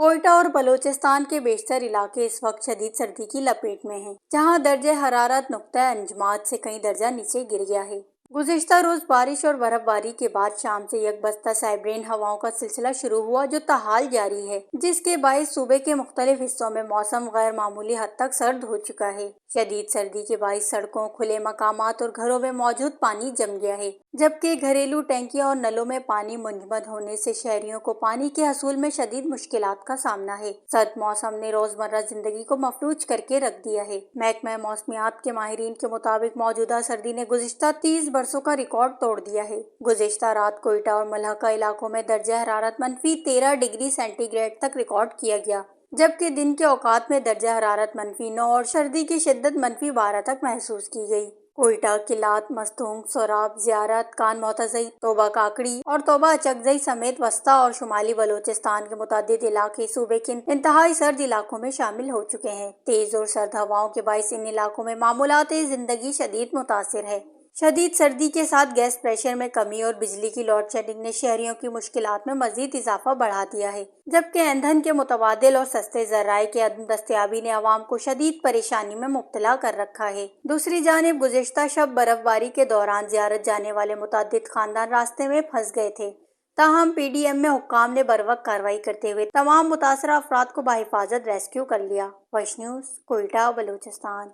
کوئٹہ اور بلوچستان کے بیشتر علاقے اس وقت شدید سردی کی لپیٹ میں ہیں، جہاں درجہ حرارت نقطہ انجماد سے کئی درجہ نیچے گر گیا ہے۔ گزشتہ روز بارش اور برف باری کے بعد شام سے یک بستہ سائبرین ہواؤں کا سلسلہ شروع ہوا جو تاحال جاری ہے، جس کے باعث صوبے کے مختلف حصوں میں موسم غیر معمولی حد تک سرد ہو چکا ہے۔ شدید سردی کے باعث سڑکوں، کھلے مقامات اور گھروں میں موجود پانی جم گیا ہے، جبکہ گھریلو ٹینکیاں اور نلوں میں پانی منجمد ہونے سے شہریوں کو پانی کے حصول میں شدید مشکلات کا سامنا ہے۔ سرد موسم نے روزمرہ زندگی کو مفلوج کر کے رکھ دیا ہے۔ محکمہ موسمیات کے ماہرین کے مطابق موجودہ سردی نے گزشتہ 30 برسوں کا ریکارڈ توڑ دیا ہے۔ گزشتہ رات کوئٹہ اور ملحقہ علاقوں میں درجہ حرارت -13 ڈگری سینٹی گریڈ تک ریکارڈ کیا گیا، جبکہ دن کے اوقات میں درجہ حرارت -9 اور سردی کی شدت -12 تک محسوس کی گئی۔ کوئٹہ، کلات، مستونگ، سوراب، زیارت، کان معتزئی، توبہ کاکڑی اور توبہ اچکزئی سمیت وسطی اور شمالی بلوچستان کے متعدد علاقے صوبے کے انتہائی سرد علاقوں میں شامل ہو چکے ہیں۔ تیز اور سرد ہواؤں کے باعث ان علاقوں میں معمولات زندگی شدید متاثر ہے۔ شدید سردی کے ساتھ گیس پریشر میں کمی اور بجلی کی لوڈ شیڈنگ نے شہریوں کی مشکلات میں مزید اضافہ بڑھا دیا ہے، جبکہ ایندھن کے متبادل اور سستے ذرائع کی عدم دستیابی نے عوام کو شدید پریشانی میں مبتلا کر رکھا ہے۔ دوسری جانب گزشتہ شب برف باری کے دوران زیارت جانے والے متعدد خاندان راستے میں پھنس گئے تھے، تاہم پی ڈی ایم میں حکام نے بروقت کارروائی کرتے ہوئے تمام متاثرہ افراد کو بحفاظت ریسکیو کر لیا۔ وش نیوز، کوئٹہ، بلوچستان۔